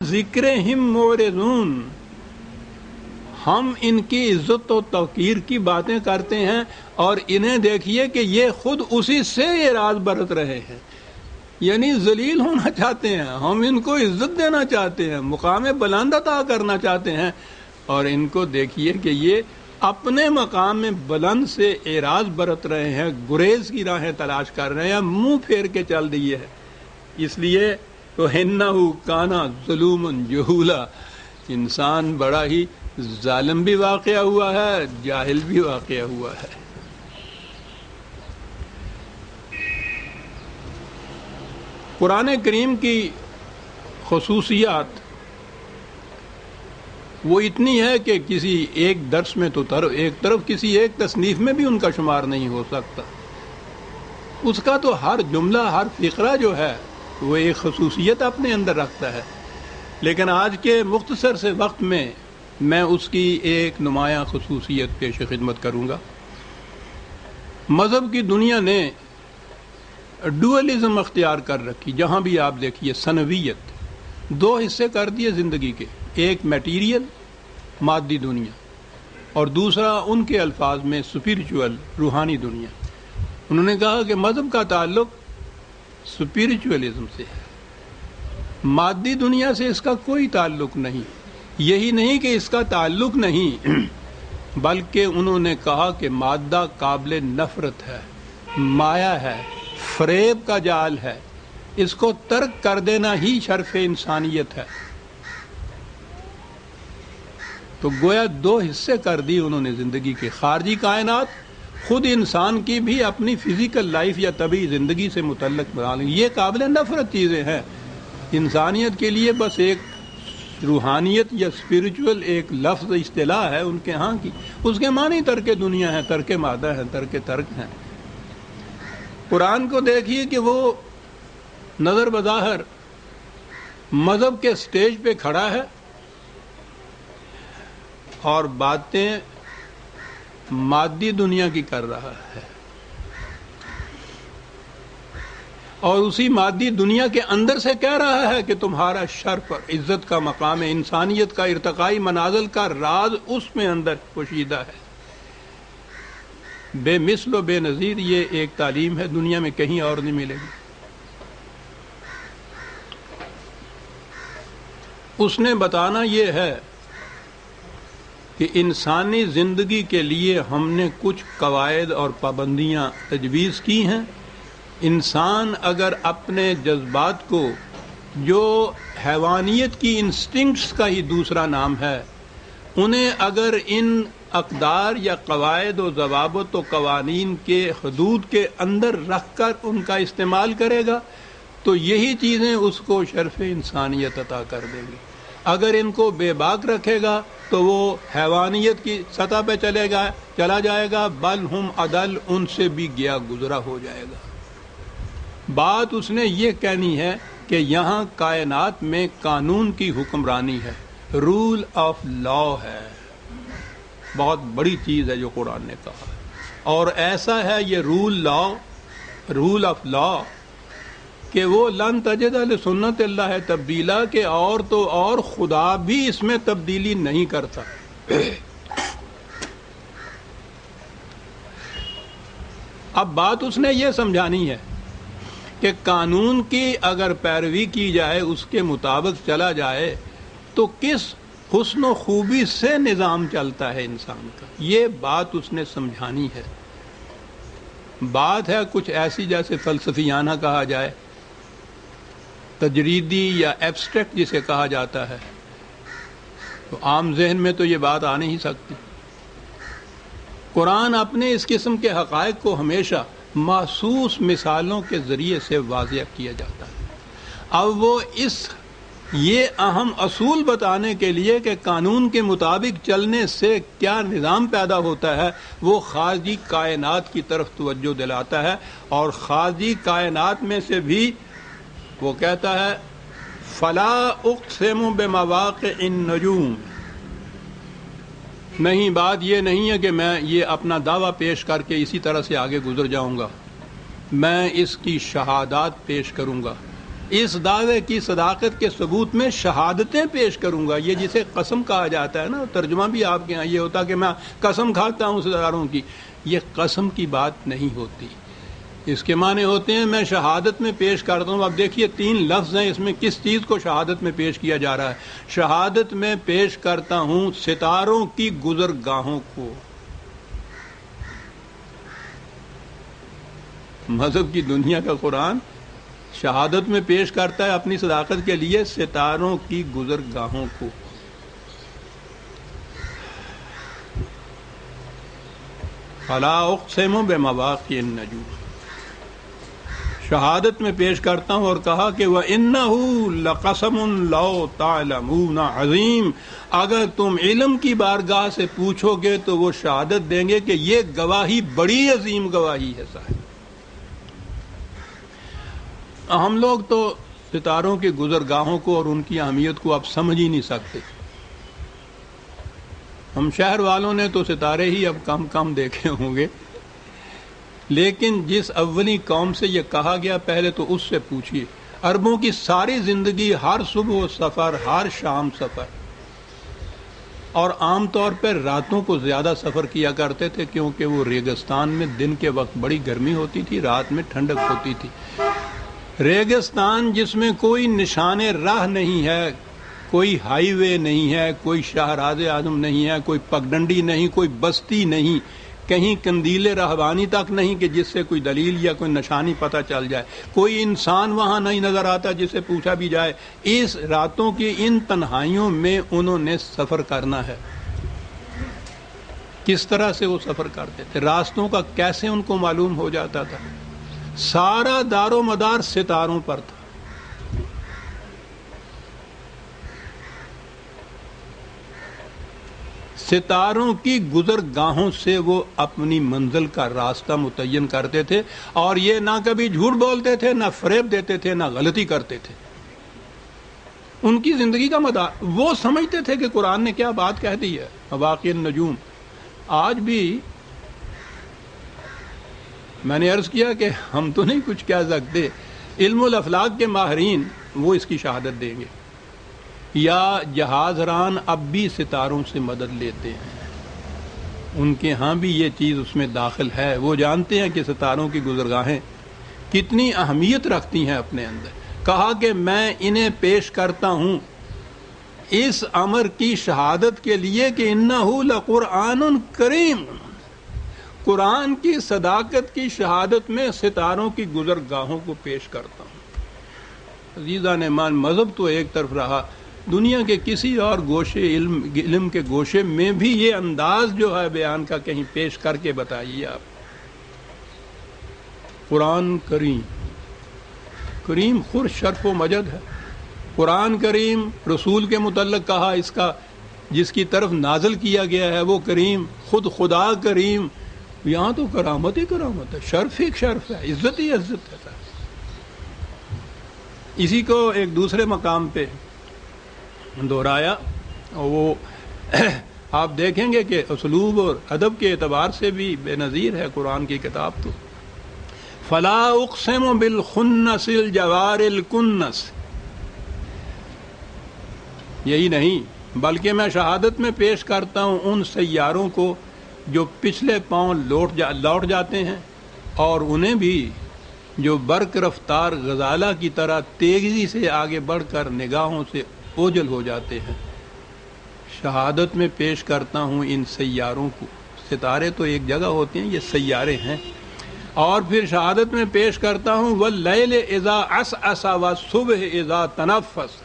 ذکرہم معرضون، ہم ان کی عزت و توقیر کی باتیں کرتے ہیں اور انہیں دیکھیے کہ یہ خود اسی سے اعراض برت رہے ہیں، یعنی ذلیل ہونا چاہتے ہیں، ہم ان کو عزت دینا چاہتے ہیں، مقام بلند عطا کرنا چاہتے ہیں، اور ان کو دیکھیے کہ یہ اپنے مقام بلند سے اعراض برت رہے ہیں، گریز کی راہیں تلاش کر رہے ہیں، منہ پھیر کے چل دیے ہیں۔ اس لیے تو انہ کان ظلوما جہولا، انسان بڑا ہی ظالم بھی واقعہ ہوا ہے، جاہل بھی واقعہ ہوا ہے۔ قرآن کریم کی خصوصیات وہ اتنی ہے کہ کسی ایک درس میں تو ایک طرف کسی ایک تصنیف میں بھی ان کا شمار نہیں ہو سکتا۔ اس کا تو ہر جملہ، ہر فقرہ جو ہے وہ ایک خصوصیت اپنے اندر رکھتا ہے، لیکن آج کے مختصر سے وقت میں میں اس کی ایک نمایاں خصوصیت پیش خدمت کروں گا۔ مذہب کی دنیا نے ڈوئلزم اختیار کر رکھی، جہاں بھی آپ دیکھیے ثنویت، دو حصے کر دیے زندگی کے، ایک میٹیریل مادی دنیا اور دوسرا ان کے الفاظ میں اسپرچول روحانی دنیا۔ انہوں نے کہا کہ مذہب کا تعلق اسپرچولزم سے ہے، مادی دنیا سے اس کا کوئی تعلق نہیں۔ یہی نہیں کہ اس کا تعلق نہیں، بلکہ انہوں نے کہا کہ مادہ قابل نفرت ہے، مایا ہے، فریب کا جال ہے، اس کو ترک کر دینا ہی شرف انسانیت ہے۔ تو گویا دو حصے کر دی انہوں نے زندگی کے، خارجی کائنات خود انسان کی بھی اپنی فزیکل لائف یا طبعی زندگی سے متعلق بنا لیں، یہ قابل نفرت چیزیں ہیں۔ انسانیت کے لیے بس ایک روحانیت یا اسپرچول ایک لفظ اصطلاح ہے ان کے ہاں کی، اس کے معنی ترک دنیا ہے، ترک مادہ ہے، ترک ہیں۔ قرآن کو دیکھیے کہ وہ نظر بظاہر مذہب کے سٹیج پہ کھڑا ہے اور باتیں مادی دنیا کی کر رہا ہے، اور اسی مادی دنیا کے اندر سے کہہ رہا ہے کہ تمہارا شرف اور عزت کا مقام ہے، انسانیت کا ارتقائی منازل کا راز اس میں اندر پوشیدہ ہے۔ بے مثل و بے نظیر یہ ایک تعلیم ہے، دنیا میں کہیں اور نہیں ملے گی۔ اس نے بتانا یہ ہے کہ انسانی زندگی کے لیے ہم نے کچھ قواعد اور پابندیاں تجویز کی ہیں۔ انسان اگر اپنے جذبات کو، جو حیوانیت کی انسٹنکٹس کا ہی دوسرا نام ہے، انہیں اگر ان اقدار یا قواعد و ضوابط و قوانین کے حدود کے اندر رکھ کر ان کا استعمال کرے گا تو یہی چیزیں اس کو شرف انسانیت عطا کر دیں گی۔ اگر ان کو بے باک رکھے گا تو وہ حیوانیت کی سطح پہ چلا جائے گا، بل ہم عدل، ان سے بھی گیا گزرا ہو جائے گا۔ بات اس نے یہ کہنی ہے کہ یہاں کائنات میں قانون کی حکمرانی ہے، رول آف لا ہے، بہت بڑی چیز ہے جو قرآن نے کہا ہے، اور ایسا ہے یہ رول آف لا کہ وہ لن تجد لسنت اللہ تبدیلا، کہ اور تو اور خدا بھی اس میں تبدیلی نہیں کرتا۔ اب بات اس نے یہ سمجھانی ہے کہ قانون کی اگر پیروی کی جائے، اس کے مطابق چلا جائے تو کس حسن و خوبی سے نظام چلتا ہے انسان کا، یہ بات اس نے سمجھانی ہے۔ بات ہے کچھ ایسی جیسے فلسفیانہ کہا جائے، تجریدی یا ایبسٹریکٹ جسے کہا جاتا ہے، تو عام ذہن میں تو یہ بات آ نہیں سکتی۔ قرآن اپنے اس قسم کے حقائق کو ہمیشہ محسوس مثالوں کے ذریعے سے واضح کیا جاتا ہے۔ اب وہ یہ اہم اصول بتانے کے لیے کہ قانون کے مطابق چلنے سے کیا نظام پیدا ہوتا ہے، وہ خارجی کائنات کی طرف توجہ دلاتا ہے، اور خارجی کائنات میں سے بھی وہ کہتا ہے فلا اقسم بمواقع النجوم۔ نہیں، بات یہ نہیں ہے کہ میں یہ اپنا دعویٰ پیش کر کے اسی طرح سے آگے گزر جاؤں گا، میں اس کی شہادات پیش کروں گا۔ اس دعوے کی صداقت کے ثبوت میں شہادتیں پیش کروں گا. یہ جسے قسم کہا جاتا ہے نا، ترجمہ بھی آپ کے یہاں یہ ہوتا کہ میں قسم کھاتا ہوں ستاروں کی، یہ قسم کی بات نہیں ہوتی. اس کے معنی ہوتے ہیں میں شہادت میں پیش کرتا ہوں. اب دیکھیے 3 لفظ ہیں، اس میں کس چیز کو شہادت میں پیش کیا جا رہا ہے؟ شہادت میں پیش کرتا ہوں ستاروں کی گزرگاہوں کو. مذہب کی دنیا کا قرآن شہادت میں پیش کرتا ہے اپنی صداقت کے لیے ستاروں کی گزرگاہوں کو. فلا اقسم بمواقع النجوم، شہادت میں پیش کرتا ہوں. اور کہا کہ وَإِنَّهُ لَقَسَمٌ لَوْ تَعْلَمُونَ عَظِيمٌ، اگر تم علم کی بارگاہ سے پوچھو گے تو وہ شہادت دیں گے کہ یہ گواہی بڑی عظیم گواہی ہے صاحب. ہم لوگ تو ستاروں کی گزرگاہوں کو اور ان کی اہمیت کو اب سمجھ ہی نہیں سکتے. ہم شہر والوں نے تو ستارے ہی اب کم کم دیکھے ہوں گے، لیکن جس اولی قوم سے یہ کہا گیا پہلے تو اس سے پوچھیے. عربوں کی ساری زندگی ہر صبح سفر، ہر شام سفر، اور عام طور پر راتوں کو زیادہ سفر کیا کرتے تھے کیونکہ وہ ریگستان میں دن کے وقت بڑی گرمی ہوتی تھی، رات میں ٹھنڈک ہوتی تھی. ریگستان جس میں کوئی نشان راہ نہیں ہے، کوئی ہائی وے نہیں ہے، کوئی شاہراز اعظم نہیں ہے، کوئی پگڈنڈی نہیں، کوئی بستی نہیں، کہیں قندیل رہبانی تک نہیں کہ جس سے کوئی دلیل یا کوئی نشانی پتہ چل جائے، کوئی انسان وہاں نہیں نظر آتا جس سے پوچھا بھی جائے. اس راتوں کی ان تنہائیوں میں انہوں نے سفر کرنا ہے. کس طرح سے وہ سفر کرتے تھے؟ راستوں کا کیسے ان کو معلوم ہو جاتا تھا؟ سارا دار و مدار ستاروں پر تھا. ستاروں کی گزرگاہوں سے وہ اپنی منزل کا راستہ متعین کرتے تھے، اور یہ نہ کبھی جھوٹ بولتے تھے، نہ فریب دیتے تھے، نہ غلطی کرتے تھے. ان کی زندگی کا مدار وہ سمجھتے تھے کہ قرآن نے کیا بات کہہ دی ہے. مواقع النجوم آج بھی میں نے عرض کیا کہ ہم تو نہیں کچھ کہہ سکتے، علم الافلاک کے ماہرین وہ اس کی شہادت دیں گے. یا جہاز ران اب بھی ستاروں سے مدد لیتے ہیں، ان کے ہاں بھی یہ چیز اس میں داخل ہے. وہ جانتے ہیں کہ ستاروں کی گزرگاہیں کتنی اہمیت رکھتی ہیں اپنے اندر. کہا کہ میں انہیں پیش کرتا ہوں اس امر کی شہادت کے لیے کہ انہ لقرآن کریم، قرآن کی صداقت کی شہادت میں ستاروں کی گزرگاہوں کو پیش کرتا ہوں. عزیزان ایمان، مذہب تو ایک طرف رہا، دنیا کے کسی اور گوشے علم کے گوشے میں بھی یہ انداز جو ہے بیان کا کہیں پیش کر کے بتائیے آپ. قرآن کریم، کریم خود شرف و مجد ہے. قرآن کریم رسول کے متعلق کہا اس کا جس کی طرف نازل کیا گیا ہے وہ کریم، خود خدا کریم. یہاں تو کرامت ہی کرامت ہے، شرف ہی شرف ہے، عزت ہی عزت ہے. اسی کو ایک دوسرے مقام پہ دہرایا، اور وہ آپ دیکھیں گے کہ اسلوب اور ادب کے اعتبار سے بھی بے نظیر ہے قرآن کی کتاب. تو فلا اقسم بالخنس الجوار الکنس، یہی نہیں بلکہ میں شہادت میں پیش کرتا ہوں ان سیاروں کو جو پچھلے پاؤں لوٹ جاتے ہیں، اور انہیں بھی جو برق رفتار غزالہ کی طرح تیزی سے آگے بڑھ کر نگاہوں سے اوجھل ہو جاتے ہیں. شہادت میں پیش کرتا ہوں ان سیاروں کو. ستارے تو ایک جگہ ہوتے ہیں، یہ سیارے ہیں. اور پھر شہادت میں پیش کرتا ہوں واللیل اذا عسعس والصبح اذا تنفس.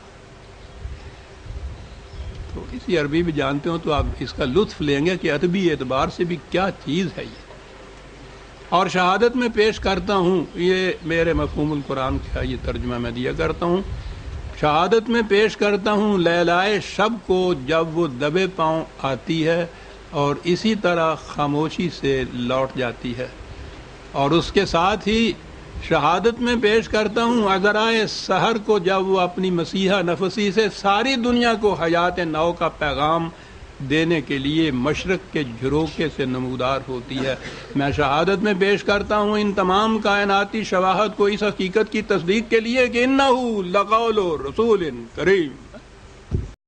تو اسی عربی بھی جانتے ہو تو آپ اس کا لطف لیں گے کہ ادبی اعتبار سے بھی کیا چیز ہے یہ. اور شہادت میں پیش کرتا ہوں، یہ میرے مفہوم القرآن کا یہ ترجمہ میں دیا کرتا ہوں. شہادت میں پیش کرتا ہوں لیلائے شب کو جب وہ دبے پاؤں آتی ہے اور اسی طرح خاموشی سے لوٹ جاتی ہے. اور اس کے ساتھ ہی شہادت میں پیش کرتا ہوں عذرائے سحر کو جب وہ اپنی مسیحا نفسی سے ساری دنیا کو حیات نو کا پیغام دینے کے لیے مشرق کے جھروکے سے نمودار ہوتی ہے۔ میں شہادت میں پیش کرتا ہوں ان تمام کائناتی شواہد کو اس حقیقت کی تصدیق کے لیے کہ انہ لقول رسول کریم۔